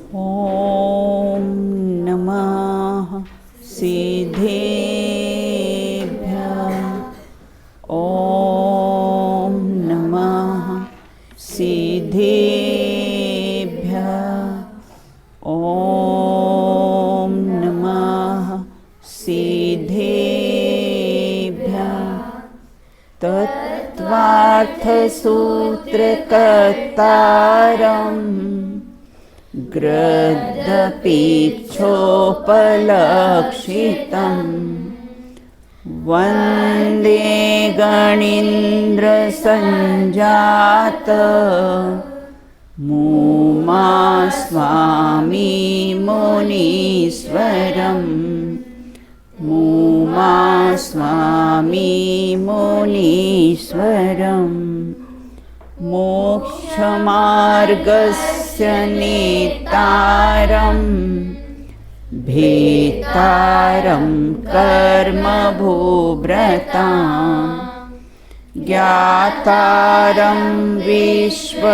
ॐ नमः सिद्धेभ्यः। ॐ नमः सिद्धेभ्यः। ॐ नमः सिद्धेभ्यः। तत्त्वार्थसूत्रकर्तारम् गृध्रपीच्छोपलक्षितं वन्दे गणीन्द्रसञ्जात मुमा स्वामी मुनीश्वरं मुमा स्वामी मुनीश्वरम् मोक्षमार्गस्य नेतारं भेतारं कर्मभूभृतां ज्ञातारं विश्वतत्त्वानां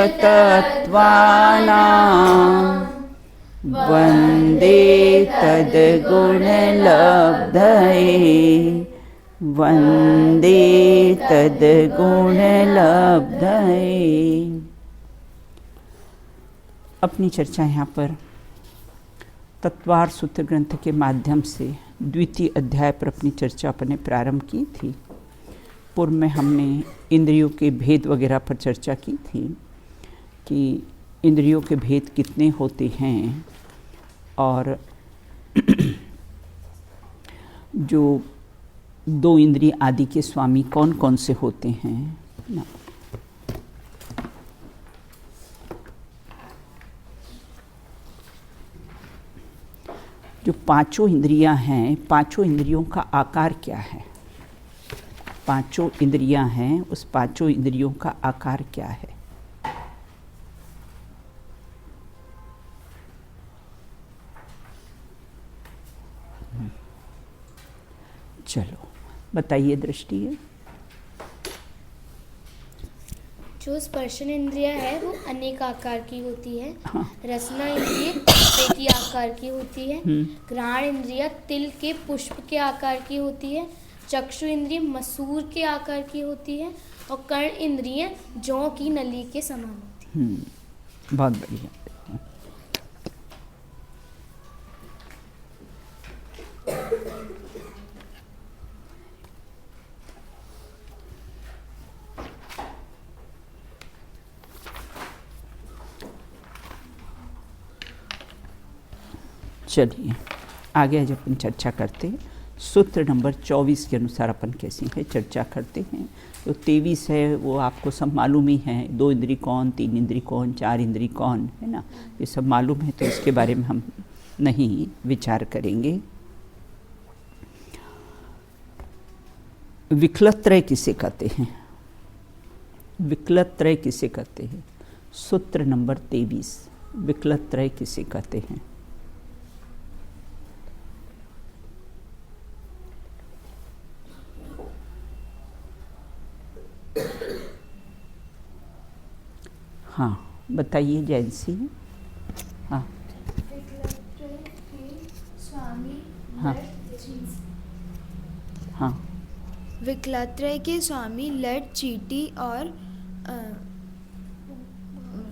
वन्दे तद्गुणलब्धये वन्दे तद्गुणलब्धये। अपनी चर्चा यहाँ पर तत्वार सूत्र ग्रंथ के माध्यम से द्वितीय अध्याय पर अपनी चर्चा अपने प्रारंभ की थी। पूर्व में हमने इंद्रियों के भेद वगैरह पर चर्चा की थी कि इंद्रियों के भेद कितने होते हैं और जो दो इंद्रिय आदि के स्वामी कौन कौन से होते हैं ना। जो पांचों इंद्रियां हैं, पांचों इंद्रियों का आकार क्या है? पांचों इंद्रियां हैं, उस पांचों इंद्रियों का आकार क्या है? चलो बताइए दृष्टि है। जो स्पर्शन इंद्रिया है वो अनेक आकार की होती है। हाँ। रसना इंद्रिय की आकार की होती है। घ्राण इंद्रिया तिल के पुष्प के आकार की होती है। चक्षु इंद्रिय मसूर के आकार की होती है और कर्ण इंद्रिय जौ की नली के समान होती है। बहुत बढ़िया। चलिए आगे आज अपन चर्चा करते हैं। सूत्र नंबर 24 के अनुसार अपन कैसी है चर्चा करते हैं। तो 23 है वो आपको सब मालूम ही है। 2 इंद्री कौन, 3 इंद्री कौन, 4 इंद्री कौन, है ना, ये सब मालूम है, तो इसके बारे में हम नहीं विचार करेंगे। विकलत्रय किसे कहते हैं? विकलत्रय किसे कहते हैं? सूत्र नंबर 23 विकलत्रय किसे कहते हैं? हाँ बताइए जैनसी। हाँ हाँ हाँ विकलत्रय के स्वामी लट, चींटी और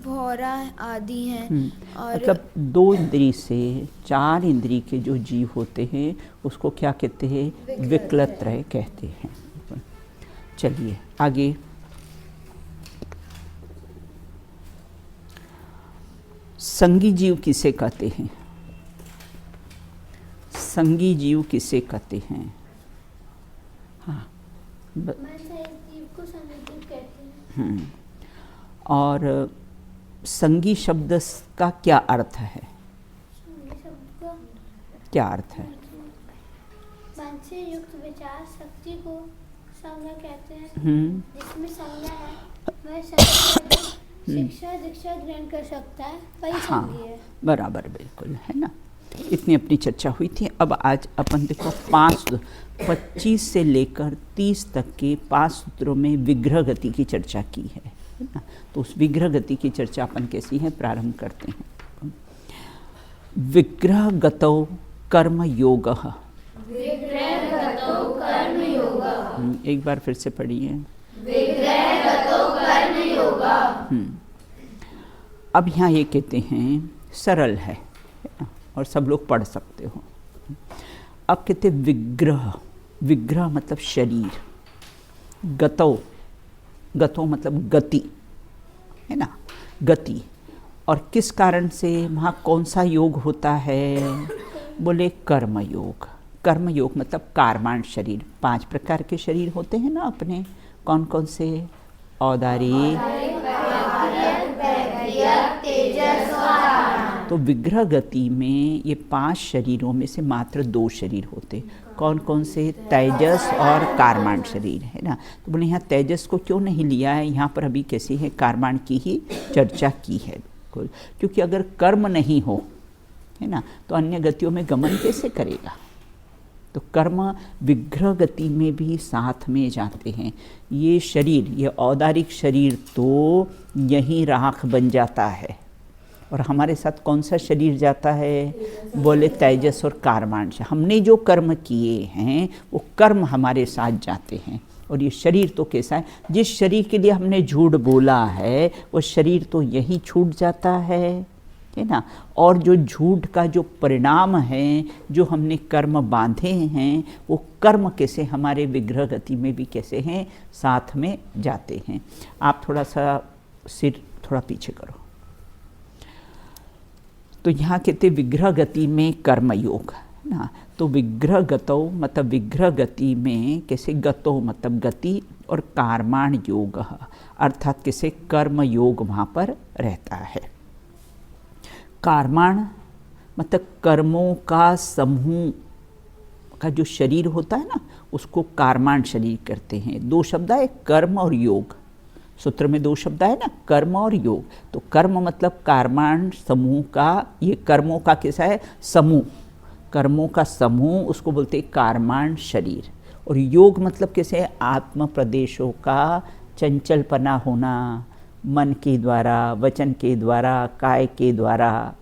भौरा आदि हैं। और मतलब 2 इंद्री से 4 इंद्री के जो जीव होते हैं उसको क्या कहते हैं? विकलत्रय कहते हैं। चलिए आगे। संगी जीव किसे कहते हैं? संगी जीव किसे कहते हैं? हाँ जीव को संगी जीव कहते हैं। और संगी शब्द का क्या अर्थ है? शब्द को क्या अर्थ है? मन से युक्त विचार शक्ति को संज्ञा कहते हैं। जिसमें संज्ञा है वह शिक्षा दीक्षा ग्रहण कर सकता है, वही संगी है। बराबर, बिल्कुल, है ना। इतनी अपनी चर्चा हुई थी। अब आज अपन देखो 25 से लेकर 30 तक के 5 सूत्रों में विग्रह गति की चर्चा की है ना। तो उस विग्रह गति की चर्चा अपन कैसी है प्रारंभ करते हैं। विग्रहगतौ कर्मयोगः। एक बार फिर से पढ़िए। अब यहाँ ये कहते हैं, सरल है और सब लोग पढ़ सकते हो। अब कहते विग्रह, विग्रह मतलब शरीर, गतौ, गतौ मतलब गति, है ना, गति। और किस कारण से वहाँ कौन सा योग होता है? बोले कर्म योग। कर्म योग मतलब कार्माण शरीर। 5 प्रकार के शरीर होते हैं ना अपने, कौन कौन से? औदारिक, तो विग्रह गति में ये 5 शरीरों में से मात्र 2 शरीर होते। कौन कौन से? तेजस और कार्माण शरीर, है ना। तो बोले यहाँ तेजस को क्यों नहीं लिया है? यहाँ पर अभी कैसे है, कार्माण की ही चर्चा की है बिल्कुल। क्योंकि अगर कर्म नहीं हो, है ना, तो अन्य गतियों में गमन कैसे करेगा? तो कर्म विग्रह गति में भी साथ में जाते हैं। ये शरीर, ये औदारिक शरीर तो यहीं राख बन जाता है, और हमारे साथ कौन सा शरीर जाता है? बोले तेजस और कार्माण। हमने जो कर्म किए हैं वो कर्म हमारे साथ जाते हैं। और ये शरीर तो कैसा है? जिस शरीर के लिए हमने झूठ बोला है वो शरीर तो यहीं छूट जाता है ना। और जो झूठ का जो परिणाम है, जो हमने कर्म बांधे हैं, वो कर्म कैसे हमारे विग्रह गति में भी कैसे हैं? साथ में जाते हैं। आप थोड़ा सा सिर थोड़ा पीछे करो। तो यहाँ कहते विग्रह गति में कर्म योग ना। तो विग्रह गतौ मतलब विग्रह गति में कैसे? गतौ मतलब गति, और कार्माण योग अर्थात कैसे कर्म योग वहाँ पर रहता है। कार्माण मतलब कर्मों का समूह का जो शरीर होता है ना, उसको कार्माण शरीर करते हैं। 2 शब्द है, कर्म और योग। सूत्र में 2 शब्द है ना, कर्म और योग। तो कर्म मतलब कार्माण समूह का, ये कर्मों का कैसा है? समूह, कर्मों का समूह, उसको बोलते हैं कार्माण शरीर। और योग मतलब कैसे? आत्म प्रदेशों का चंचलपना होना, मन के द्वारा, वचन के द्वारा, काय के द्वारा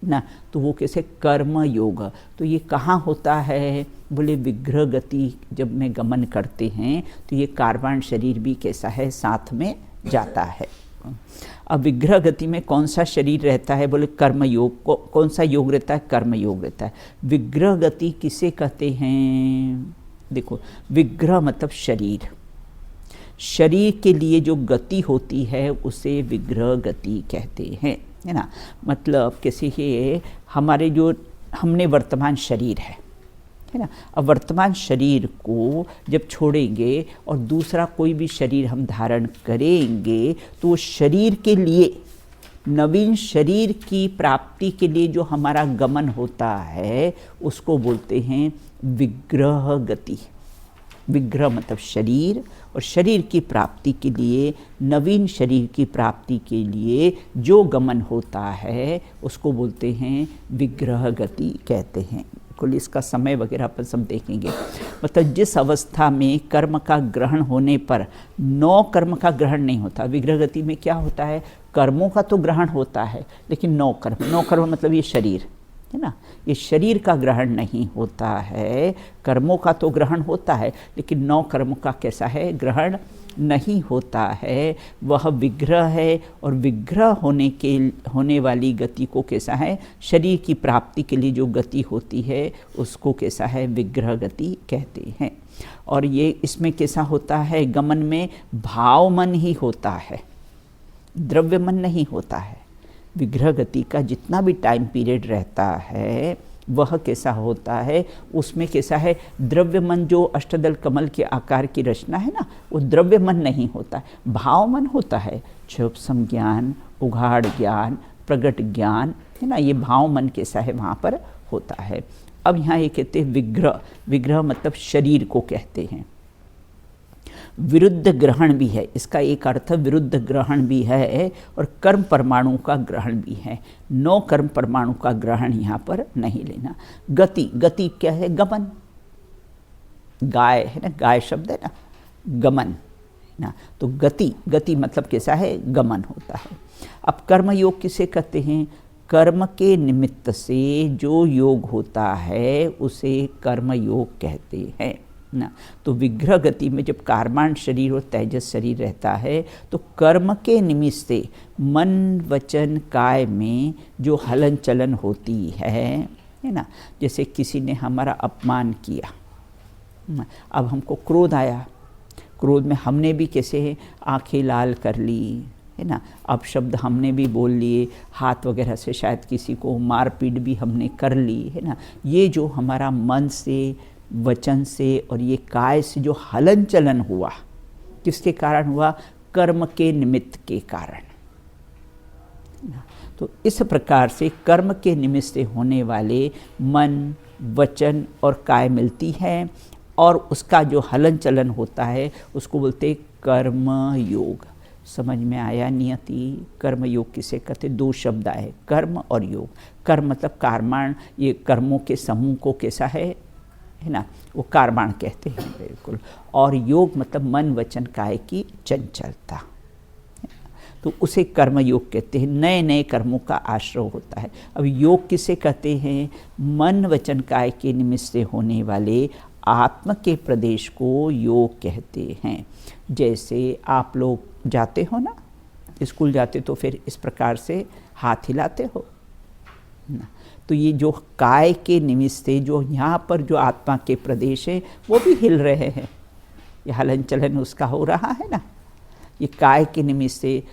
ना। तो वो कैसे? कर्म योग। तो ये कहाँ होता है? बोले विग्रह गति जब में गमन करते हैं तो ये कार्बाण शरीर भी कैसा है? साथ में जाता है। अब विग्रह गति में कौन सा शरीर रहता है? बोले कर्म योग। कौन सा योग रहता है? कर्म योग रहता है। विग्रह गति किसे कहते हैं? देखो, विग्रह मतलब शरीर, शरीर के लिए जो गति होती है उसे विग्रह गति कहते हैं, है ना। मतलब कैसे है, हमारे जो हमने वर्तमान शरीर है ना, अब वर्तमान शरीर को जब छोड़ेंगे और दूसरा कोई भी शरीर हम धारण करेंगे तो शरीर के लिए, नवीन शरीर की प्राप्ति के लिए जो हमारा गमन होता है उसको बोलते हैं विग्रह गति। विग्रह मतलब शरीर, और शरीर की प्राप्ति के लिए, नवीन शरीर की प्राप्ति के लिए जो गमन होता है उसको बोलते हैं विग्रह गति कहते हैं। कुल इसका समय वगैरह अपन सब देखेंगे। मतलब जिस अवस्था में कर्म का ग्रहण होने पर 9 कर्म का ग्रहण नहीं होता, विग्रह गति में क्या होता है? कर्मों का तो ग्रहण होता है लेकिन 9 कर्म मतलब ये शरीर है ना, ये शरीर का ग्रहण नहीं होता है। कर्मों का तो ग्रहण होता है लेकिन 9 कर्म का कैसा है? ग्रहण नहीं होता है। वह विग्रह है, और विग्रह होने वाली गति को कैसा है? शरीर की प्राप्ति के लिए जो गति होती है उसको कैसा है? विग्रह गति कहते हैं। और ये इसमें कैसा होता है? गमन में भाव मन ही होता है, द्रव्य मन नहीं होता है। विग्रह गति का जितना भी टाइम पीरियड रहता है वह कैसा होता है? उसमें कैसा है? द्रव्य मन, जो अष्टदल कमल के आकार की रचना है ना, वो द्रव्य मन नहीं होता, भाव मन होता है। क्षोभ संज्ञान, उघाड़ ज्ञान, प्रगट ज्ञान, है ना, ये भाव मन कैसा है? वहाँ पर होता है। अब यहाँ ये कहते हैं विग्रह। विग्रह मतलब शरीर को कहते हैं। विरुद्ध ग्रहण भी है, इसका एक अर्थ विरुद्ध ग्रहण भी है, और कर्म परमाणु का ग्रहण भी है। 9 कर्म परमाणु का ग्रहण यहाँ पर नहीं लेना। गति, गति क्या है? गमन। गाय है ना, गाय शब्द है ना, गमन ना। तो गति, गति मतलब कैसा है? गमन होता है। अब कर्म योग किसे कहते हैं? कर्म के निमित्त से जो योग होता है उसे कर्म योग कहते हैं ना। तो विग्रह गति में जब कार्माण शरीर और तेजस शरीर रहता है तो कर्म के निमित्त से मन वचन काय में जो हलन चलन होती है ना। जैसे किसी ने हमारा अपमान किया, अब हमको क्रोध आया, क्रोध में हमने भी कैसे आंखें लाल कर ली है ना, अब शब्द हमने भी बोल लिए, हाथ वगैरह से शायद किसी को मारपीट भी हमने कर ली है ना। ये जो हमारा मन से वचन से और ये काय से जो हलन चलन हुआ, किसके कारण हुआ? कर्म के निमित्त के कारण। तो इस प्रकार से कर्म के निमित्त से होने वाले मन वचन और काय मिलती है और उसका जो हलन चलन होता है उसको बोलते कर्म योग। समझ में आया नियति? कर्म योग किसे कहते? दो शब्द आए, कर्म और योग। कर्म मतलब कार्माण, ये कर्मों के समूह को कैसा है ना, वो कार्माण कहते हैं बिल्कुल। और योग मतलब मन वचन काय की चंचलता, तो उसे कर्म योग कहते हैं। नए नए कर्मों का आश्रय होता है। अब योग किसे कहते हैं? मन वचन काय के निमित्त से होने वाले आत्म के प्रदेश को योग कहते हैं। जैसे आप लोग जाते हो ना, स्कूल जाते तो फिर इस प्रकार से हाथ हिलाते हो ना, तो ये जो काय के निमित्त से जो यहाँ पर जो आत्मा के प्रदेश है वो भी हिल रहे हैं, ये हलन चलन उसका हो रहा है ना। ये काय के निमित्त से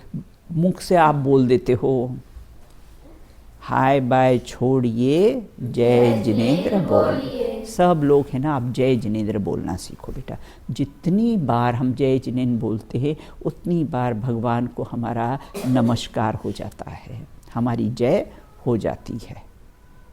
मुख से आप बोल देते हो हाय बाय छोड़िए जय जिनेंद्र बोल, सब लोग हैं ना, आप जय जिनेंद्र बोलना सीखो बेटा। जितनी बार हम जय जिनेंद्र बोलते हैं उतनी बार भगवान को हमारा नमस्कार हो जाता है, हमारी जय हो जाती है।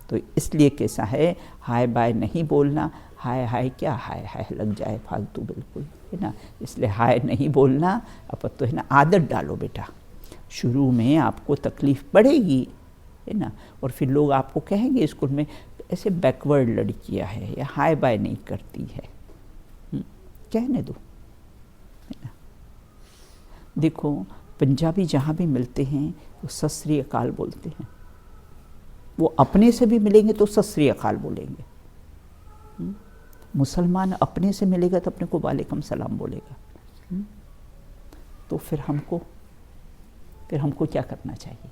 तो इसलिए कैसा है, हाय बाय नहीं बोलना, हाय हाय क्या हाय हाय लग जाए फालतू बिल्कुल है ना, इसलिए हाय नहीं बोलना। अब तो है ना आदत डालो बेटा, शुरू में आपको तकलीफ़ पड़ेगी है ना, और फिर लोग आपको कहेंगे स्कूल में ऐसे बैकवर्ड लड़कियां है या हाय बाय नहीं करती है, कहने दो है ना। देखो पंजाबी जहाँ भी मिलते हैं वो सत श्री अकाल बोलते हैं, वो अपने से भी मिलेंगे तो सत श्री अकाल बोलेंगे। मुसलमान अपने से मिलेगा तो अपने को वालेकुम सलाम बोलेगा। तो फिर हमको क्या करना चाहिए?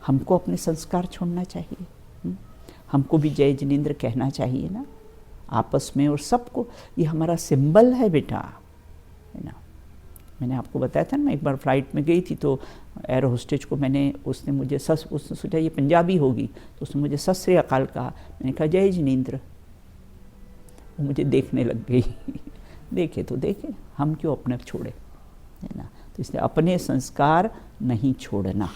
हमको अपने संस्कार छोड़ना चाहिए, हमको भी जय जिनेंद्र कहना चाहिए ना आपस में और सबको। ये हमारा सिंबल है बेटा है ना। मैंने आपको बताया था ना, मैं एक बार फ्लाइट में गई थी तो एयर होस्टेज को उसने मुझे उसने सोचा ये पंजाबी होगी तो उसने मुझे सत श्री अकाल कहा। मैंने कहा जय जिनेंद्र, वो मुझे देखने लग गई। देखे तो देखे, हम क्यों अपने छोड़े है ना। तो इसलिए अपने संस्कार नहीं छोड़ना।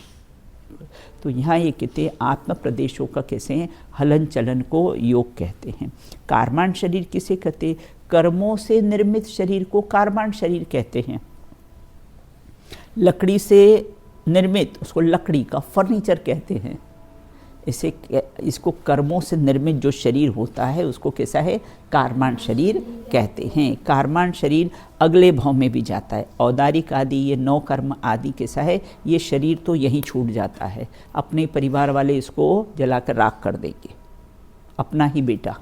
तो यहाँ ये कहते आत्म प्रदेशों का कैसे हलन चलन को योग कहते हैं। कार्माण शरीर किसे कहते? कर्मों से निर्मित शरीर को कार्माण शरीर कहते हैं। लकड़ी से निर्मित उसको लकड़ी का फर्नीचर कहते हैं। इसको कर्मों से निर्मित जो शरीर होता है उसको कैसा है? कार्माण शरीर कहते हैं। कार्माण शरीर अगले भाव में भी जाता है। औदारिक आदि ये 9 कर्म आदि कैसा है, ये शरीर तो यहीं छूट जाता है। अपने परिवार वाले इसको जलाकर राख कर देंगे, अपना ही बेटा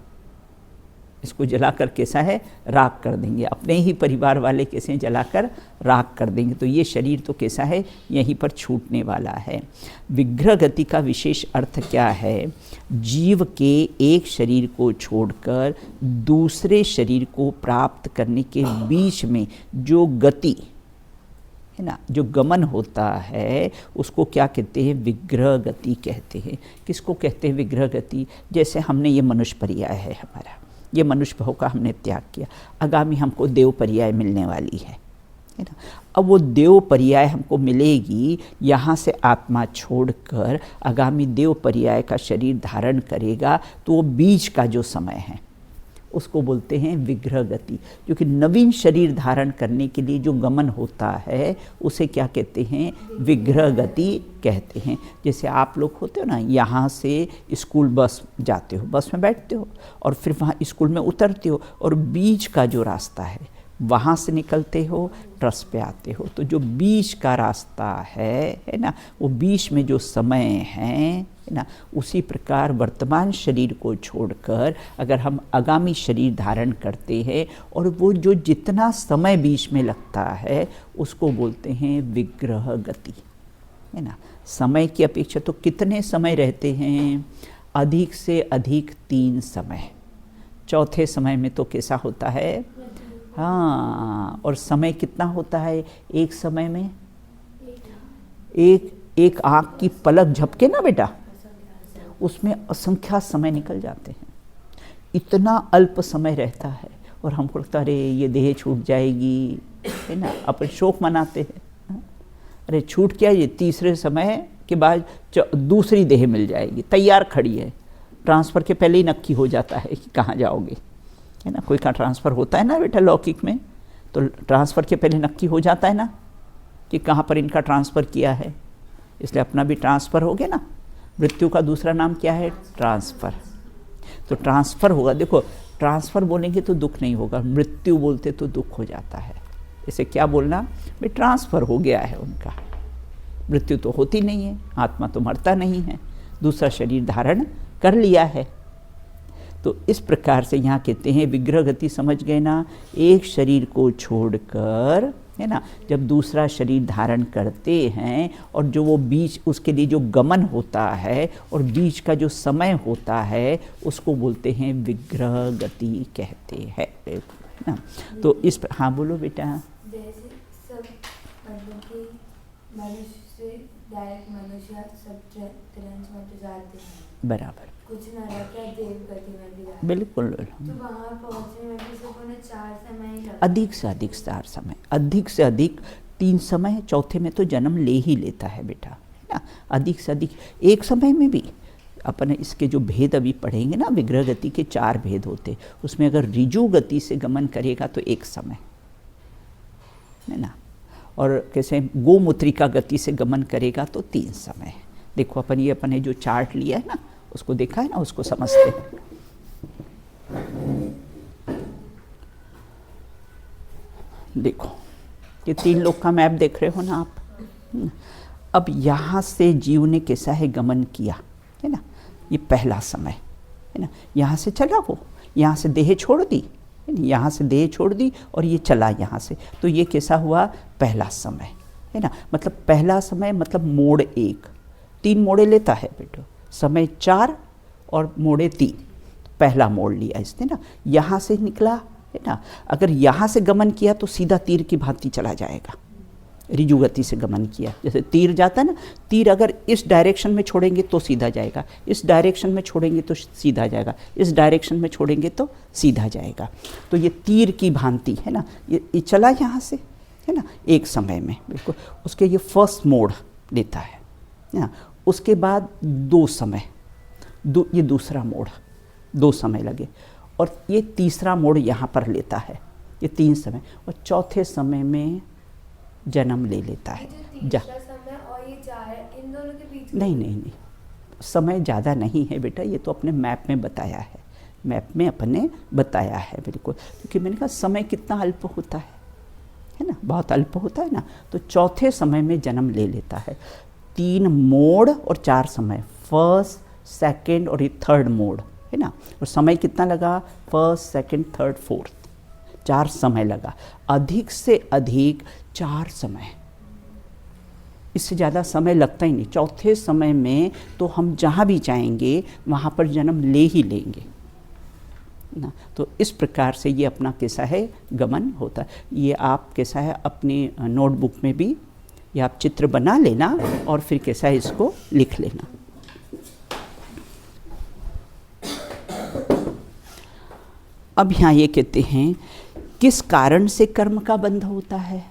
इसको जलाकर कैसा है राख कर देंगे, अपने ही परिवार वाले कैसे जलाकर राख कर देंगे। तो ये शरीर तो कैसा है यहीं पर छूटने वाला है। विग्रह गति का विशेष अर्थ क्या है? जीव के एक शरीर को छोड़कर दूसरे शरीर को प्राप्त करने के बीच में जो गति है ना, जो गमन होता है उसको क्या कहते हैं? विग्रह गति कहते हैं। किसको कहते हैं विग्रह गति? जैसे हमने ये मनुष्य पर्याय है हमारा, ये मनुष्य भाव का हमने त्याग किया, आगामी हमको देव पर्याय मिलने वाली है ना। अब वो देव पर्याय हमको मिलेगी, यहाँ से आत्मा छोड़कर आगामी देव पर्याय का शरीर धारण करेगा, तो वो बीच का जो समय है उसको बोलते हैं विग्रह गति। क्योंकि नवीन शरीर धारण करने के लिए जो गमन होता है उसे क्या कहते हैं? विग्रह गति कहते हैं। जैसे आप लोग होते हो ना, यहाँ से स्कूल बस जाते हो, बस में बैठते हो और फिर वहाँ स्कूल में उतरते हो, और बीच का जो रास्ता है वहाँ से निकलते हो, ट्रस पे आते हो। तो जो बीच का रास्ता है ना, वो बीच में जो समय है ना, उसी प्रकार वर्तमान शरीर को छोड़कर अगर हम आगामी शरीर धारण करते हैं और वो जो जितना समय बीच में लगता है उसको बोलते हैं विग्रह गति, है ना। समय की अपेक्षा तो कितने समय रहते हैं? अधिक से अधिक 3 समय। चौथे समय में तो कैसा होता है? हाँ, और समय कितना होता है एक समय में? एक आँख की पलक झपके ना बेटा, उसमें असंख्या समय निकल जाते हैं। इतना अल्प समय रहता है और हमको लगता है अरे ये देह छूट जाएगी, है ना, अपन शोक मनाते हैं। अरे छूट क्या, ये तीसरे समय के बाद दूसरी देह मिल जाएगी, तैयार खड़ी है। ट्रांसफ़र के पहले ही नक्की हो जाता है कि कहाँ जाओगे, है ना। कोई का ट्रांसफ़र होता है ना बेटा लौकिक में, तो ट्रांसफ़र के पहले नक्की हो जाता है ना कि कहाँ पर इनका ट्रांसफ़र किया है, इसलिए अपना भी ट्रांसफ़र हो गया ना। मृत्यु का दूसरा नाम क्या है? ट्रांसफ़र। तो ट्रांसफ़र होगा। देखो, ट्रांसफ़र बोलेंगे तो दुख नहीं होगा, मृत्यु बोलते तो दुख हो जाता है। इसे क्या बोलना? भाई ट्रांसफ़र हो गया है उनका। मृत्यु तो होती नहीं है, आत्मा तो मरता नहीं है, दूसरा शरीर धारण कर लिया है। तो इस प्रकार से यहाँ कहते हैं विग्रह गति, समझ गए ना। एक शरीर को छोड़कर, है ना, जब दूसरा शरीर धारण करते हैं और जो वो बीच, उसके लिए जो गमन होता है और बीच का जो समय होता है उसको बोलते हैं विग्रह गति कहते हैं ना। तो इस हाँ बोलो बेटा। जैसे सब मतलब कि मनुष्य से डायरेक्ट मनुष्य सब ट्रेंच में जाते हैं, बराबर, कुछ न रहता देव गति में भी जाते। बिल्कुल। तो वहाँ पहुँचने में भी सब उन्हें 4 समय ही लगता। अधिक से अधिक 4 समय, अधिक से अधिक 3 समय, चौथे में तो जन्म ले ही लेता है बेटा, है ना। अधिक से अधिक एक समय में भी अपन इसके जो भेद अभी पढ़ेंगे ना, विग्रह गति के 4 भेद होते, उसमें अगर ऋजु गति से गमन करेगा तो 1 समय, है ना। और कैसे गोमूत्रिका गति से गमन करेगा तो 3 समय। देखो अपन ये अपने जो चार्ट लिया है ना, उसको देखा है ना, उसको समझते हैं। देखो ये 3 लोग का मैप देख रहे हो ना आप। अब यहाँ से जीव ने कैसा है गमन किया, है ना, ये पहला समय, है ना। यहाँ से चला वो, यहाँ से देह छोड़ दी, यहाँ से देह छोड़ दी और ये चला यहाँ से, तो ये कैसा हुआ? पहला समय, है ना। मतलब पहला समय मतलब मोड़ 1, 3 मोड़े लेता है बेटो, समय 4 और मोड़े 3, पहला मोड़ लिया इसने ना, यहाँ से निकला, है ना। अगर यहाँ से गमन किया तो सीधा तीर की भांति चला जाएगा। ऋजु गति से गमन किया, जैसे तीर जाता है ना, तीर अगर इस डायरेक्शन में छोड़ेंगे तो सीधा जाएगा, इस डायरेक्शन में छोड़ेंगे तो सीधा जाएगा, इस डायरेक्शन में छोड़ेंगे तो सीधा जाएगा। तो ये तीर की भांति, है ना, ये चला यहाँ से, है ना, एक समय में बिल्कुल। उसके ये फर्स्ट मोड़ लेता है ना। उसके बाद 2 समय, ये दूसरा मोड़, 2 समय लगे, और ये तीसरा मोड़ यहाँ पर लेता है, ये 3 समय, और चौथे समय में जन्म ले लेता है। समय और ये 4 इन दोनों के बीच नहीं, समय ज़्यादा नहीं है बेटा, ये तो अपने मैप में बताया है, मैप में अपने बताया है बिल्कुल। क्योंकि मैंने कहा समय कितना अल्प होता है ना, बहुत अल्प होता है ना। तो चौथे समय में जन्म ले लेता है। 3 मोड़ और 4 समय, फर्स्ट, सेकंड और ये 3rd मोड़, है ना। और समय कितना लगा? फर्स्ट, सेकंड, 3rd, 4th, 4 समय लगा। अधिक से अधिक 4 समय, इससे ज़्यादा समय लगता ही नहीं। चौथे समय में तो हम जहाँ भी जाएंगे वहाँ पर जन्म ले ही लेंगे ना। तो इस प्रकार से ये अपना कैसा है गमन होता है। ये आप कैसा है अपनी नोटबुक में भी ये आप चित्र बना लेना और फिर कैसा है इसको लिख लेना। अब यहाँ ये कहते हैं किस कारण से कर्म का बंध होता है।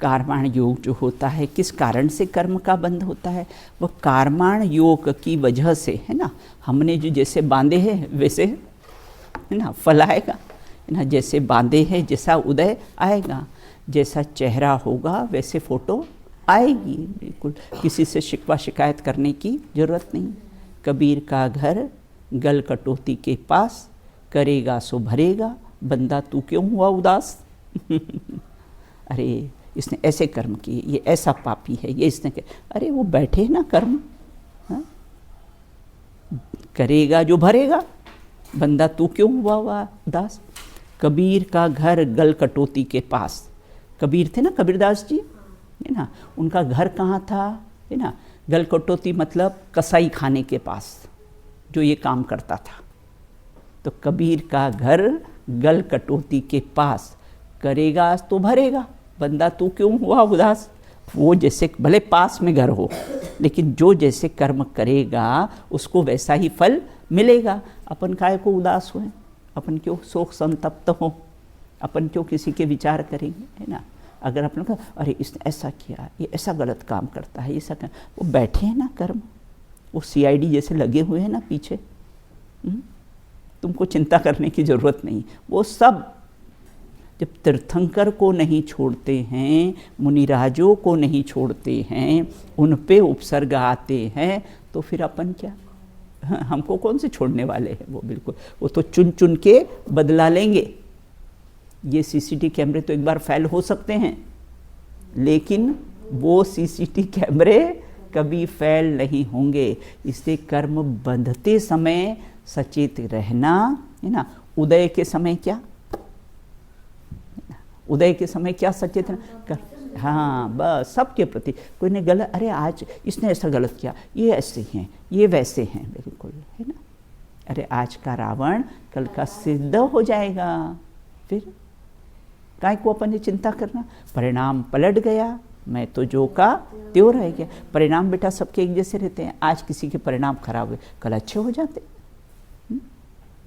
कर्माण योग जो होता है, किस कारण से कर्म का बंध होता है? वह कर्माण योग की वजह से, है ना। हमने जो जैसे बांधे हैं वैसे, है ना, फल आएगा, है ना। जैसे बांधे हैं जैसा उदय आएगा, जैसा चेहरा होगा वैसे फोटो आएगी। बिल्कुल किसी से शिकवा शिकायत करने की ज़रूरत नहीं। कबीर का घर गल कटौती के पास, करेगा सो भरेगा, बंदा तू क्यों हुआ उदास। अरे इसने ऐसे कर्म किए, ये ऐसा पापी है, ये इसने अरे वो बैठे ना कर्म, हाँ? करेगा जो भरेगा, बंदा तू क्यों हुआ उदास। कबीर का घर गल कटोती के पास, कबीर थे ना कबीरदास जी, है ना, उनका घर कहाँ था, है ना, गल कटोती मतलब कसाई खाने के पास जो ये काम करता था। तो कबीर का घर गल कटोती के पास, करेगा तो भरेगा, बंदा तू क्यों हुआ उदास। वो जैसे भले पास में घर हो, लेकिन जो जैसे कर्म करेगा उसको वैसा ही फल मिलेगा। अपन काहे को उदास हुए, अपन क्यों शोक संतप्त हो, अपन क्यों किसी के विचार करेंगे, है ना। अगर अपन का अरे इसने ऐसा किया, ये ऐसा गलत काम करता है, ऐसा कर, वो बैठे हैं ना कर्म, वो CID जैसे लगे हुए हैं ना पीछे, तुमको चिंता करने की ज़रूरत नहीं। वो सब जब तीर्थंकर को नहीं छोड़ते हैं, मुनिराजों को नहीं छोड़ते हैं, उन पे उपसर्ग आते हैं, तो फिर अपन क्या, हमको कौन से छोड़ने वाले हैं। वो बिल्कुल, वो तो चुन चुन के बदला लेंगे। ये CCTV कैमरे तो एक बार फेल हो सकते हैं, लेकिन वो CCTV कैमरे कभी फेल नहीं होंगे। इससे कर्म बंधते समय सचेत रहना, है ना। उदय के समय क्या, उदय के समय क्या सचेत कर, हाँ बस सबके प्रति। कोई ने गलत, अरे आज इसने ऐसा गलत किया, ये ऐसे हैं, ये वैसे हैं, बिल्कुल, है ना। अरे आज का रावण कल का सिद्ध हो जाएगा, फिर काय को अपन ने चिंता करना। परिणाम पलट गया, मैं तो जो का त्यों रह गया। परिणाम बेटा सबके एक जैसे रहते हैं। आज किसी के परिणाम खराब हुए, कल अच्छे हो जाते।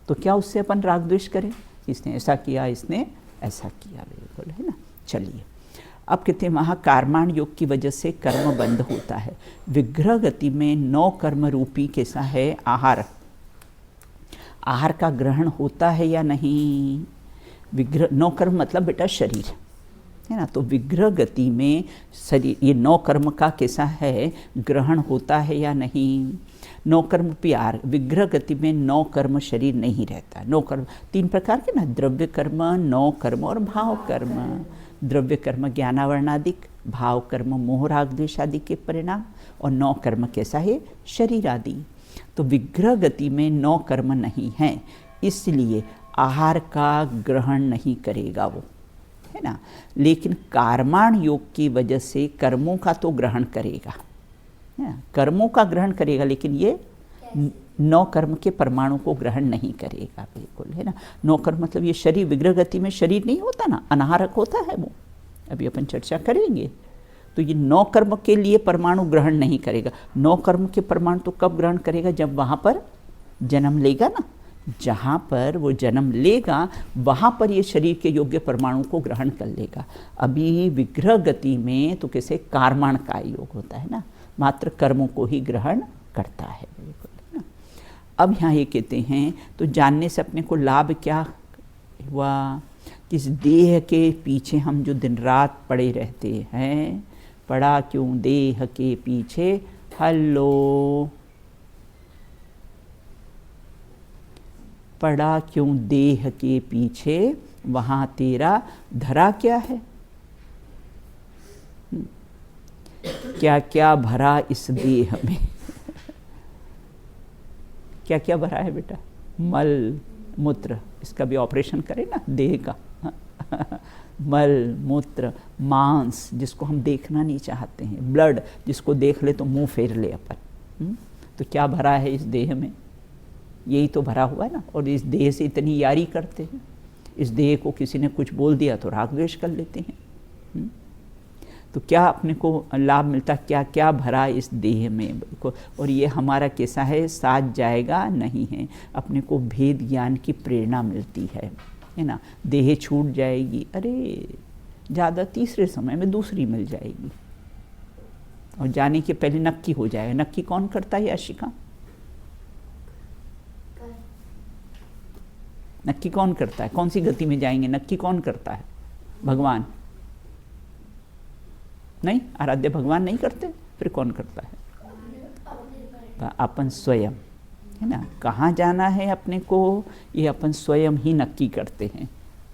तो क्या उससे अपन राग द्वेष करें, इसने ऐसा किया, इसने ऐसा किया, बिल्कुल, है ना। चलिए अब कहते हैं वहाँ कार्माण योग की वजह से कर्म बंद होता है। विग्रह गति में 9 कर्म रूपी कैसा है आहार, आहार का ग्रहण होता है या नहीं। विग्रह 9 कर्म मतलब बेटा शरीर, है ना। तो विग्रह गति में शरीर, ये 9 कर्म का कैसा है ग्रहण होता है या नहीं। 9 कर्म प्यार, विग्रह गति में 9 कर्म शरीर नहीं रहता। 9 कर्म 3 प्रकार के ना, द्रव्य कर्म, 9 कर्म और भाव कर्म। द्रव्य कर्म ज्ञानावरणादिक, भाव कर्म मोह राग द्वेष आदि के परिणाम, और 9 कर्म कैसा है शरीर आदि। तो विग्रह गति में 9 कर्म नहीं है, इसलिए आहार का ग्रहण नहीं करेगा वो, है ना। लेकिन कार्माण योग की वजह से कर्मों का तो ग्रहण करेगा, कर्मों का ग्रहण करेगा, लेकिन ये 9 कर्म के परमाणु को ग्रहण नहीं करेगा, बिल्कुल, है ना। 9 कर्म मतलब ये शरीर, विग्रह गति में शरीर नहीं होता ना, अनाहारक होता है वो, अभी अपन चर्चा करेंगे। तो ये 9 कर्म के लिए परमाणु ग्रहण नहीं करेगा। 9 कर्म के परमाणु तो कब ग्रहण करेगा, जब वहाँ पर जन्म लेगा ना, जहाँ पर वो जन्म लेगा वहाँ पर ये शरीर के योग्य परमाणु को ग्रहण कर लेगा। अभी विग्रह गति में तो कैसे कार्माण का योग होता है ना, मात्र कर्मों को ही ग्रहण करता है, बिल्कुल, है ना। अब यहाँ ये कहते हैं तो जानने से अपने को लाभ क्या हुआ, किस देह के पीछे हम जो दिन रात पड़े रहते हैं, पड़ा क्यों देह के पीछे, हल्लो, पड़ा क्यों देह के पीछे, वहाँ तेरा धरा क्या है, क्या क्या भरा इस देह में। क्या क्या भरा है बेटा, मल मूत्र, इसका भी ऑपरेशन करें ना देह का। मल मूत्र, मांस जिसको हम देखना नहीं चाहते हैं, ब्लड जिसको देख ले तो मुंह फेर ले अपन। तो क्या भरा है इस देह में, यही तो भरा हुआ है ना। और इस देह से इतनी यारी करते हैं, इस देह को किसी ने कुछ बोल दिया तो राग द्वेष कर लेते हैं। तो क्या अपने को लाभ मिलता, क्या क्या भरा इस देह में, और ये हमारा कैसा है, साथ जाएगा नहीं है। अपने को भेद ज्ञान की प्रेरणा मिलती है ना। देह छूट जाएगी, अरे ज़्यादा तीसरे समय में दूसरी मिल जाएगी, और जाने के पहले नक्की हो जाएगा। नक्की कौन करता है आशिका, नक्की कौन करता है, कौन सी गति में जाएंगे, नक्की कौन करता है, भगवान नहीं, आराध्य भगवान नहीं करते, फिर कौन करता है, अपन स्वयं, है ना। कहाँ जाना है अपने को, ये अपन स्वयं ही नक्की करते हैं।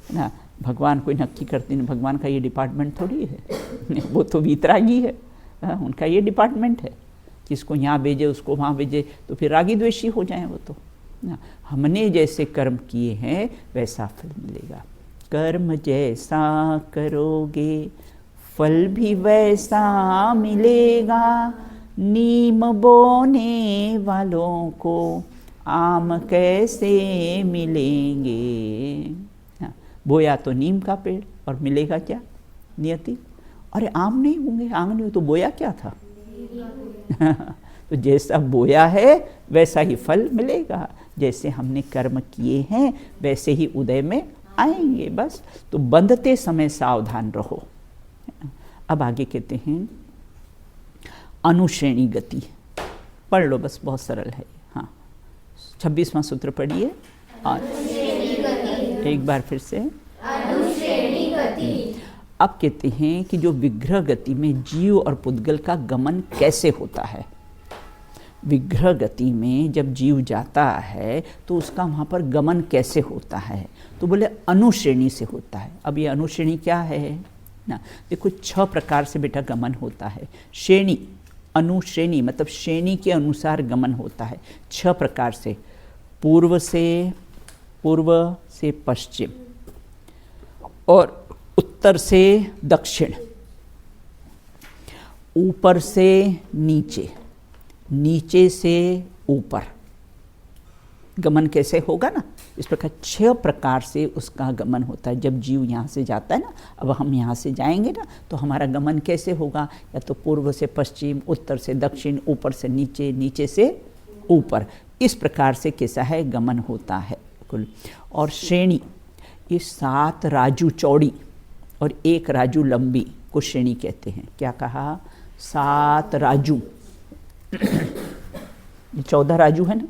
ना। भगवान कोई नक्की करते नहीं, भगवान का ये डिपार्टमेंट थोड़ी है वो तो वीतरागी है, उनका ये डिपार्टमेंट है, किसको यहाँ भेजे उसको वहाँ भेजे, तो फिर रागी द्वेषी हो जाए वो तो ना। हमने जैसे कर्म किए हैं वैसा फल मिलेगा। कर्म जैसा करोगे फल भी वैसा मिलेगा, नीम बोने वालों को आम कैसे मिलेंगे। हाँ, बोया तो नीम का पेड़ और मिलेगा क्या? नियति। अरे आम नहीं होंगे, आम नहीं हो तो बोया क्या था तो जैसा बोया है वैसा ही फल मिलेगा, जैसे हमने कर्म किए हैं वैसे ही उदय में आएंगे बस। तो बंधते समय सावधान रहो। अब आगे कहते हैं अनुश्रेणी गति, पढ़ लो बस, बहुत सरल है। हाँ, 26वां सूत्र पढ़िए एक बार फिर से। अनुश्रेणी गति। अब कहते हैं कि जो विग्रह गति में जीव और पुद्गल का गमन कैसे होता है। विग्रह गति में जब जीव जाता है तो उसका वहाँ पर गमन कैसे होता है, तो बोले अनुश्रेणी से होता है। अब ये अनुश्रेणी क्या है ना, देखो 6 प्रकार से बेटा गमन होता है। श्रेणी, अनुश्रेणी मतलब श्रेणी के अनुसार गमन होता है 6 प्रकार से। पूर्व से पश्चिम, और उत्तर से दक्षिण, ऊपर से नीचे, नीचे से ऊपर गमन कैसे होगा ना। इस प्रकार 6 प्रकार से उसका गमन होता है। जब जीव यहाँ से जाता है ना, अब हम यहाँ से जाएंगे ना तो हमारा गमन कैसे होगा, या तो पूर्व से पश्चिम, उत्तर से दक्षिण, ऊपर से नीचे, नीचे से ऊपर, इस प्रकार से कैसा है गमन होता है कुल। और श्रेणी, ये 7 राजू चौड़ी और 1 राजू लंबी को श्रेणी कहते हैं। क्या कहा? 7 राजू 14 राजू है ना,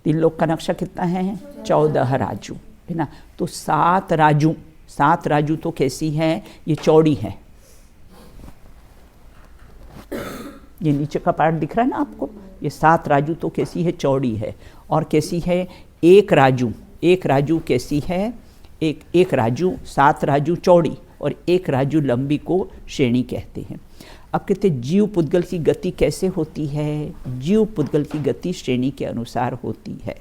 3 लोग का नक्शा कितना है? 14 राजू है ना। तो 7 राजू तो कैसी है? ये चौड़ी है। ये नीचे का पार्ट दिख रहा है ना आपको, ये 7 राजू तो कैसी है? चौड़ी है। और कैसी है? 1 राजू कैसी है? एक राजू, 7 राजू चौड़ी और 1 राजू लंबी को श्रेणी कहते हैं। अब कहते हैं जीव पुद्गल की गति कैसे होती है? जीव पुद्गल की गति श्रेणी के अनुसार होती है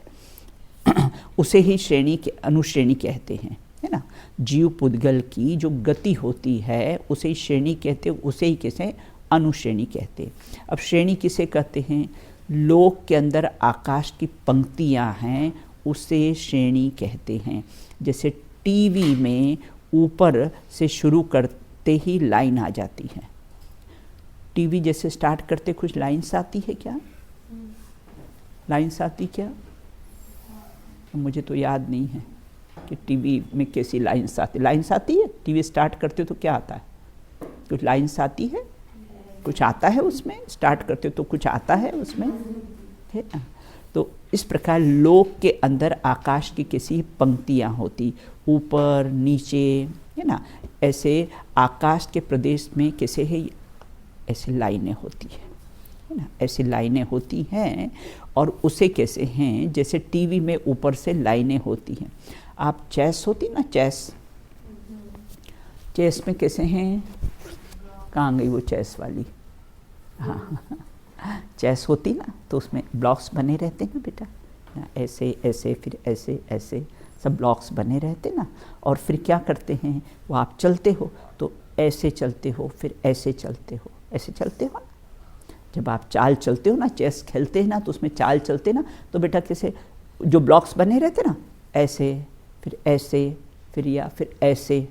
उसे ही श्रेणी के अनुश्रेणी कहते हैं, है ना। जीव पुद्गल की जो गति होती है उसे ही श्रेणी कहते हैं, उसे ही कैसे अनुश्रेणी कहते हैं। अब श्रेणी किसे कहते हैं? लोक के अंदर आकाश की पंक्तियां हैं उसे श्रेणी कहते हैं। जैसे टीवी में ऊपर से शुरू करते ही लाइन आ जाती है। टीवी जैसे स्टार्ट करते कुछ लाइन्स आती है क्या? लाइन्स आती क्या? मुझे तो याद नहीं है कि टीवी में कैसी लाइन्स आती। लाइन्स आती है टीवी स्टार्ट करते तो क्या आता है? कुछ लाइन्स आती है, कुछ आता है उसमें। स्टार्ट करते तो कुछ आता है उसमें, है ना। तो इस प्रकार लोक के अंदर आकाश की कैसी पंक्तियाँ होती, ऊपर नीचे, है ना। ऐसे आकाश के प्रदेश में कैसे है, ऐसी लाइनें होती है ना, ऐसी लाइनें होती हैं। और उसे कैसे हैं? जैसे टीवी में ऊपर से लाइनें होती हैं। आप चेस होती ना, चेस में कैसे हैं? कहाँ गई वो चेस वाली? हाँ चेस होती ना तो उसमें ब्लॉक्स बने रहते हैं ना बेटा, ऐसे ऐसे फिर ऐसे ऐसे सब ब्लॉक्स बने रहते ना। और फिर क्या करते हैं वो, आप चलते हो तो ऐसे चलते हो, फिर ऐसे चलते हो, ऐसे चलते हो ना। जब आप चाल चलते हो ना, चेस खेलते हैं ना तो उसमें चाल चलते ना, तो बेटा कैसे जो ब्लॉक्स बने रहते ना, ऐसे फिर ऐसे फिर या फिर ऐसे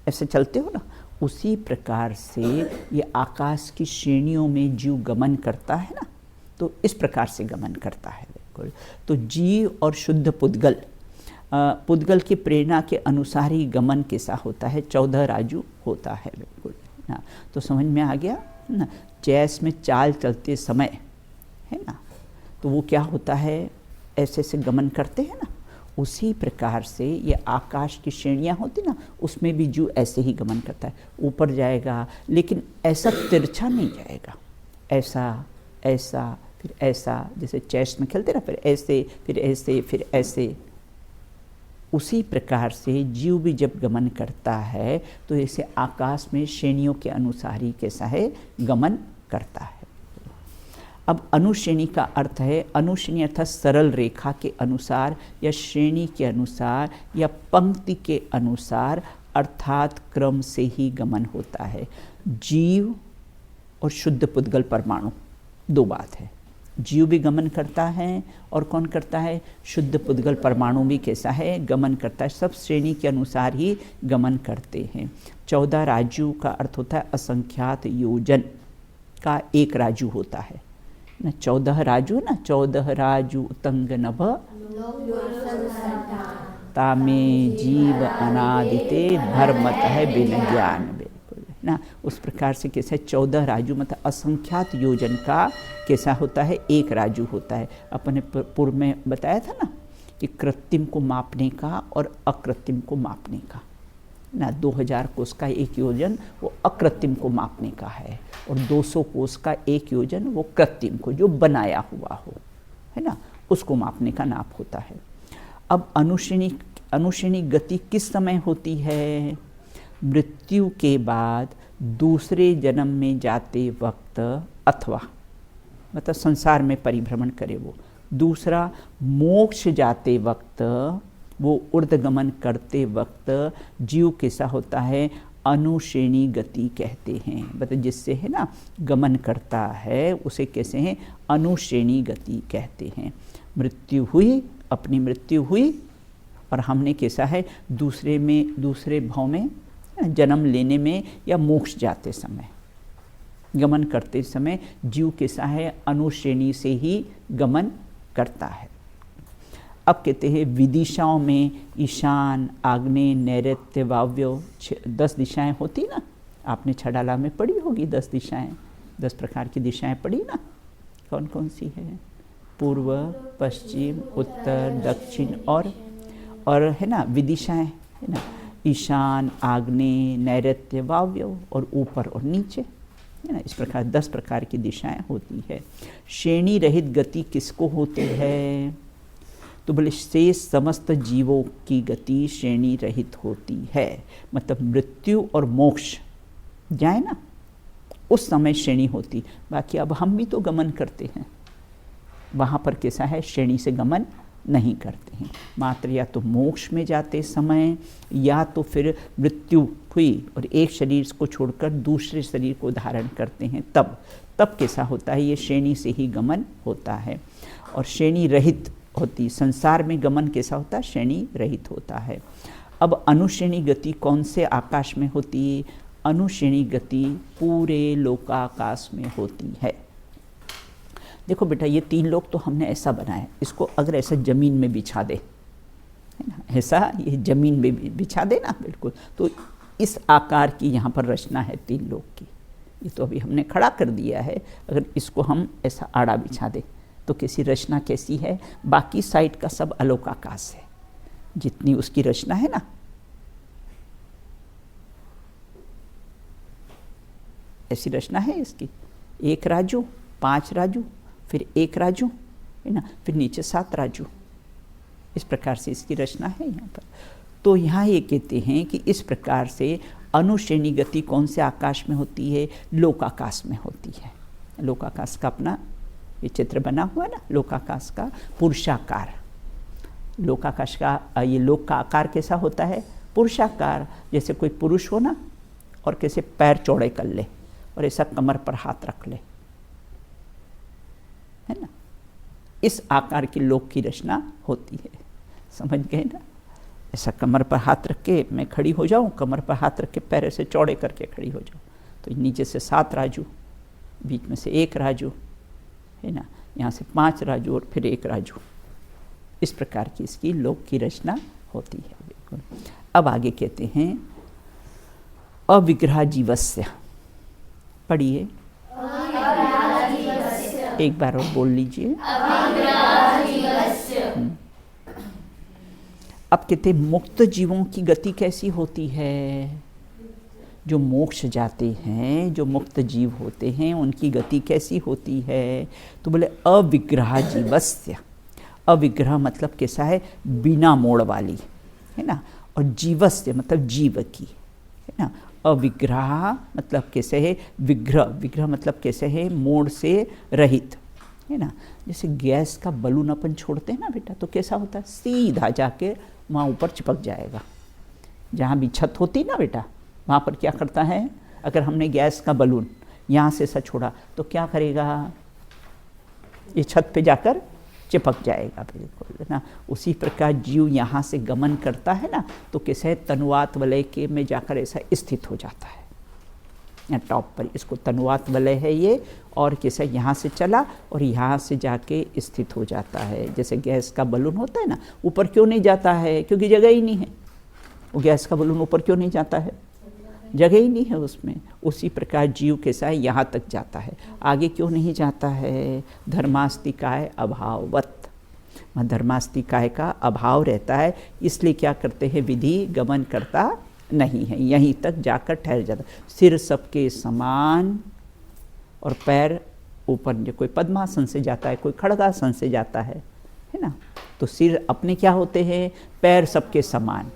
ऐसे चलते हो ना। उसी प्रकार से ये आकाश की श्रेणियों में जीव गमन करता है ना, तो इस प्रकार से गमन करता है बिल्कुल। तो जीव और शुद्ध पुद्गल, पुद्गल की प्रेरणा के अनुसार ही गमन कैसा होता है? 14 राजू होता है बिल्कुल ना। तो समझ में आ गया ना। चेस में चाल चलते समय है ना, तो वो क्या होता है? ऐसे से गमन करते हैं ना। उसी प्रकार से ये आकाश की श्रेणियाँ होती ना, उसमें भी जीव ऐसे ही गमन करता है। ऊपर जाएगा लेकिन ऐसा तिरछा नहीं जाएगा, ऐसा ऐसा फिर ऐसा, जैसे चेस में खेलते ना, फिर ऐसे फिर ऐसे फिर ऐसे, उसी प्रकार से जीव भी जब गमन करता है तो ऐसे आकाश में श्रेणियों के अनुसार ही कैसा है गमन करता है। अब अनुश्रेणी का अर्थ है, अनुश्रेणी अर्थात सरल रेखा के अनुसार या श्रेणी के अनुसार या पंक्ति के अनुसार अर्थात क्रम से ही गमन होता है। जीव और शुद्ध पुद्गल परमाणु दो बात है। जीव भी गमन करता है और कौन करता है, शुद्ध पुद्गल परमाणु भी कैसा है गमन करता है। सब श्रेणी के अनुसार ही गमन करते हैं। 14 राजू का अर्थ होता है असंख्यात योजन का एक राजू होता है ना। 14 राजू ना, 14 राजू तंग नभ तामे जीव अनादिते भरमत है बिन ज्ञान, बिल्कुल ना। उस प्रकार से कैसा 14 राजू मतलब असंख्यात योजन का कैसा होता है एक राजू होता है। अपने पूर्व में बताया था ना कि कृत्रिम को मापने का और अकृत्रिम को मापने का ना। 2000 कोस का एक योजन वो अकृत्रिम को मापने का है और 200 कोस का एक योजन वो कृत्रिम को जो बनाया हुआ हो है ना, उसको मापने का नाप होता है। अब अनुश्रेणी गति किस समय होती है, मृत्यु के बाद दूसरे जन्म में जाते वक्त अथवा मतलब संसार में परिभ्रमण करे वो। दूसरा मोक्ष जाते वक्त, वो ऊर्ध्वगमन करते वक्त जीव कैसा होता है अनुश्रेणी गति कहते हैं। मतलब जिससे है ना गमन करता है उसे कैसे हैं अनुश्रेणी गति कहते हैं। मृत्यु हुई, अपनी मृत्यु हुई और हमने कैसा है दूसरे भाव में जन्म लेने में या मोक्ष जाते समय गमन करते समय जीव कैसा है अनुश्रेणी से ही गमन करता है। अब कहते हैं विदिशाओं में ईशान, आग्नेय, नैऋत्य, वायव्य 10 दिशाएं होती ना। आपने छड़ाला में पढ़ी होगी 10 दिशाएं, 10 प्रकार की दिशाएं पढ़ी ना। कौन कौन सी है, पूर्व, पश्चिम, उत्तर, दक्षिण और है ना विदिशाएं है ना, ईशान, आग्नेय, नैऋत्य, वायव्य और ऊपर और नीचे है ना। इस प्रकार 10 प्रकार की दिशाएं होती है। श्रेणी रहित गति किसको होती है, तो बोले शेष समस्त जीवों की गति श्रेणी रहित होती है। मतलब मृत्यु और मोक्ष जाए ना उस समय श्रेणी होती। बाकी अब हम भी तो गमन करते हैं, वहाँ पर कैसा है श्रेणी से गमन नहीं करते हैं। मात्र या तो मोक्ष में जाते समय या तो फिर मृत्यु हुई और एक शरीर को छोड़कर दूसरे शरीर को धारण करते हैं, तब कैसा होता है ये श्रेणी से ही गमन होता है। और श्रेणी रहित होती, संसार में गमन कैसा होता है श्रेणी रहित होता है। अब अनुश्रेणी गति कौन से आकाश में होती है, अनुश्रेणी गति पूरे लोकाकाश में होती है। देखो बेटा ये 3 लोक तो हमने ऐसा बनाया, इसको अगर ऐसा ज़मीन में बिछा दे है ना, ऐसा ये ज़मीन में बिछा दे ना बिल्कुल, तो इस आकार की यहाँ पर रचना है 3 लोक की। ये तो अभी हमने खड़ा कर दिया है, अगर इसको हम ऐसा आड़ा बिछा दे तो कैसी रचना कैसी है, बाकी साइड का सब अलोकाकाश है जितनी उसकी रचना है ना। ऐसी रचना है इसकी, 1 राजू, 5 राजू, फिर 1 राजू है ना, फिर नीचे 7 राजू। इस प्रकार से इसकी रचना है यहाँ पर। तो यहाँ ये कहते हैं कि इस प्रकार से अनुश्रेणी गति कौन से आकाश में होती है, लोकाकाश में होती है। लोकाकाश का अपना ये चित्र बना हुआ है ना, लोकाकाश का पुरुषाकार। लोकाकाश का ये लोक का आकार कैसा होता है पुरुषाकार, जैसे कोई पुरुष हो ना और कैसे पैर चौड़े कर ले और ऐसा कमर पर हाथ रख ले है ना, इस आकार की लोक की रचना होती है। समझ गए ना, ऐसा कमर पर हाथ रख के मैं खड़ी हो जाऊं, कमर पर हाथ रख के पैर ऐसे चौड़े करके खड़ी हो जाऊं, तो नीचे से 7 राजू, बीच में से 1 राजू है ना, यहाँ से 5 राजू और फिर 1 राजू। इस प्रकार की इसकी लोक की रचना होती है बिल्कुल। अब आगे कहते हैं अविग्रह जीवस्य, पढ़िए एक बार और बोल लीजिए। अब कहते मुक्त जीवों की गति कैसी होती है, जो मोक्ष जाते हैं, जो मुक्त जीव होते हैं उनकी गति कैसी होती है, तो बोले अविग्रह जीवस्य। अविग्रह मतलब कैसा है, बिना मोड़ वाली है ना, और जीवस्य मतलब जीव की, है ना। अविग्रह मतलब कैसे है, विग्रह, विग्रह मतलब कैसे है, मोड़ से रहित, है ना। जैसे गैस का बलून अपन छोड़ते हैं ना बेटा, तो कैसा होता है, सीधा जाके वहाँ ऊपर चिपक जाएगा। जहाँ भी छत होती ना बेटा, वहाँ पर क्या करता है, अगर हमने गैस का बलून यहाँ से ऐसा छोड़ा तो क्या करेगा, ये छत पे जाकर चिपक जाएगा, बिल्कुल, है ना। उसी प्रकार जीव यहाँ से गमन करता है ना, तो कैसे तनुवात वलय के में जाकर ऐसा स्थित हो जाता है, यहाँ टॉप पर, इसको तनुवात वलय है ये, और कैसे यहाँ से चला और यहाँ से जाके स्थित हो जाता है। जैसे गैस का बलून होता है ना, ऊपर क्यों नहीं जाता है, क्योंकि जगह ही नहीं है। वो गैस का बलून ऊपर क्यों नहीं जाता है, जगह ही नहीं है उसमें। उसी प्रकार जीव कैसा है, यहाँ तक जाता है, आगे क्यों नहीं जाता है, धर्मास्तिकाय अभाववत, धर्मास्तिकाय का अभाव रहता है, इसलिए क्या करते हैं, विधि गमन करता नहीं है, यहीं तक जाकर ठहर जाता। सिर सबके समान और पैर ऊपर, जो कोई पद्मासन से जाता है, कोई खड़गासन से जाता है ना, तो सिर अपने क्या होते हैं, पैर सबके समान,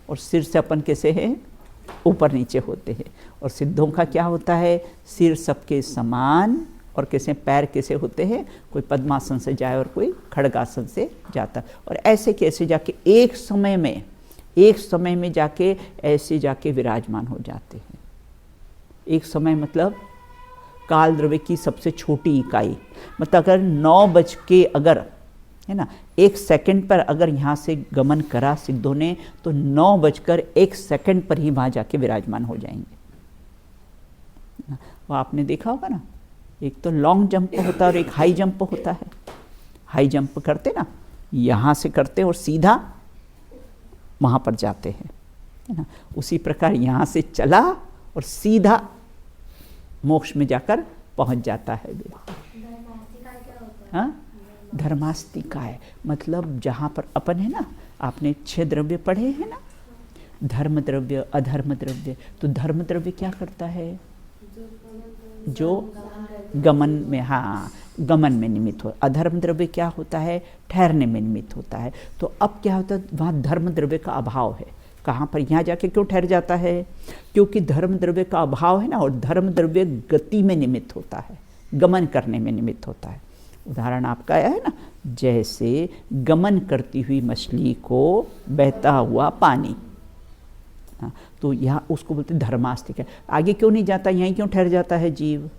और सिर से अपन कैसे हैं, ऊपर नीचे होते हैं। और सिद्धों का क्या होता है, सिर सबके समान और कैसे पैर कैसे होते हैं, कोई पद्मासन से जाए और कोई खड़गासन से जाता है, और ऐसे कैसे जाके एक समय में जाके ऐसे जाके विराजमान हो जाते हैं। एक समय मतलब काल द्रव्य की सबसे छोटी इकाई, मतलब अगर 9 बज के अगर, है ना, 1 सेकंड पर अगर यहाँ से गमन करा सिद्धों ने, तो 9:01 पर ही वहाँ जाके विराजमान हो जाएंगे। वो आपने देखा होगा ना, एक तो लॉन्ग जंप होता है और एक हाई जंप होता है। हाई जंप करते ना, यहाँ से करते और सीधा वहाँ पर जाते हैं, है ना। उसी प्रकार यहाँ से चला और सीधा मोक्ष में जाकर पहुँच जाता है। हाँ, धर्मास्तिकाय मतलब जहाँ पर अपन है ना, आपने 6 द्रव्य पढ़े हैं ना, धर्म द्रव्य, अधर्म द्रव्य। तो धर्म द्रव्य क्या करता है, जो गमन में, हाँ, गमन में निमित्त हो। अधर्म द्रव्य क्या होता है, ठहरने में निमित्त होता है। तो अब क्या होता है, वहाँ धर्म द्रव्य का अभाव है। कहाँ पर, यहाँ जाके क्यों ठहर जाता है, क्योंकि धर्म द्रव्य का अभाव है ना, और धर्म द्रव्य गति में निमित्त होता है, गमन करने में निमित्त होता है। उदाहरण आपका है ना, जैसे गमन करती हुई मछली को बहता हुआ पानी, तो यहाँ उसको बोलते धर्मास्तिक है। आगे क्यों नहीं जाता, यहीं क्यों ठहर जाता है जीव,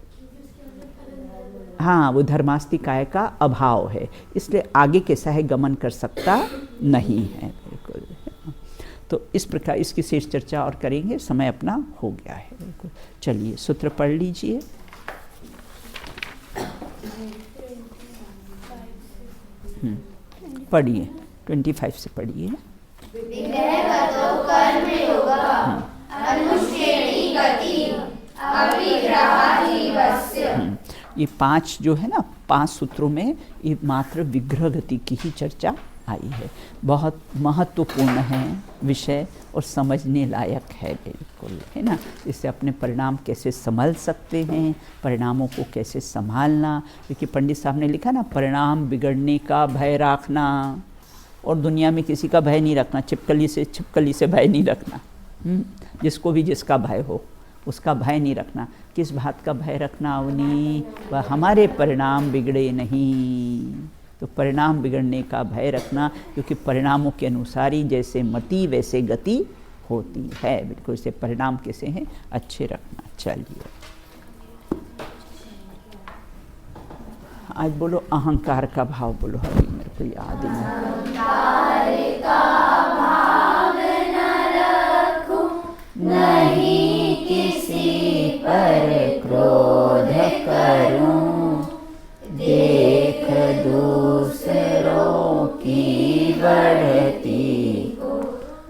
हाँ, वो धर्मास्तिकाय का अभाव है, इसलिए आगे कैसा है, गमन कर सकता नहीं है, बिल्कुल। तो इस प्रकार इसकी शेष चर्चा और करेंगे, समय अपना हो गया है, बिल्कुल। चलिए सूत्र पढ़ लीजिए। पढ़िए, 25 से पढ़िए। ये 5 जो है ना, 5 सूत्रों में ये मात्र विग्रह गति की ही चर्चा आई है। बहुत महत्वपूर्ण है विषय और समझने लायक है, बिल्कुल, है ना। इससे अपने परिणाम कैसे संभल सकते हैं, परिणामों को कैसे संभालना, क्योंकि पंडित साहब ने लिखा ना, परिणाम बिगड़ने का भय रखना, और दुनिया में किसी का भय नहीं रखना, छिपकली से भय नहीं रखना। जिसको भी जिसका भय हो उसका भय नहीं रखना। किस बात का भय रखना अवनी, वह हमारे परिणाम बिगड़े नहीं। तो परिणाम बिगड़ने का भय रखना, क्योंकि परिणामों के अनुसार ही जैसे मति वैसे गति होती है, बिल्कुल। इसे परिणाम कैसे हैं, अच्छे रखना। चलिए आज बोलो अहंकार का भाव, बोलो। अभी मेरे को याद नहीं, अहंकार का भाव न रखूं, नहीं किसी पर क्रोध करूं, देख दूसरों की बढ़ती को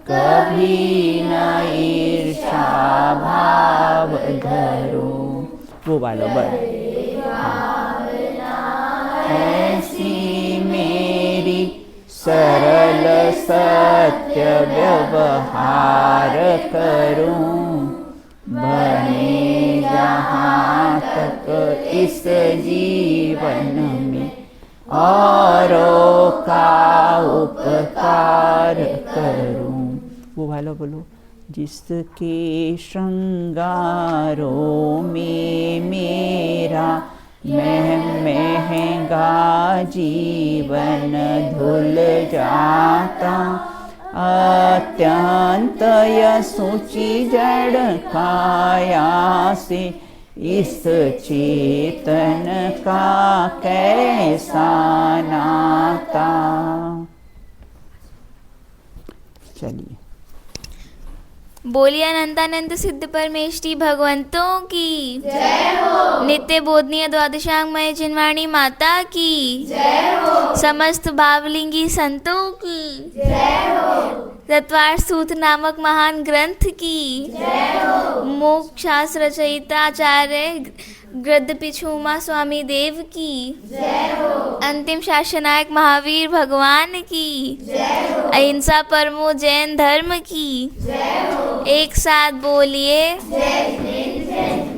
कभी न ईर्षा भाव धरूं। वो वाला बड़ ऐसी मेरी सरल सत्य व्यवहार करूं, बने जहाँ तक इस जीवन में औरों का उपकार करूं। वो वाला बोलो। जिसके श्रृंगारों में मेरा महंगा जीवन धुल जाता, अत्यंत यशोची जड़ काया से इस चेतन का कैसा नाता। चलिए। बोलिए अनंतानंद सिद्ध परमेष्टि भगवंतों की जय हो। नित्य बोधनीय द्वादशांगमय जिनवाणी माता की जय हो। समस्त भावलिंगी संतों की जय हो। तत्वार सूत्र नामक महान ग्रंथ की जय हो। मोक्ष शास्त्र रचयिता आचार्य गृध्र पिछुमा स्वामी देव की जय हो। अंतिम शासनायक महावीर भगवान की जय हो। अहिंसा परमो जैन धर्म की जय हो। एक साथ बोलिए जय हिंद जय।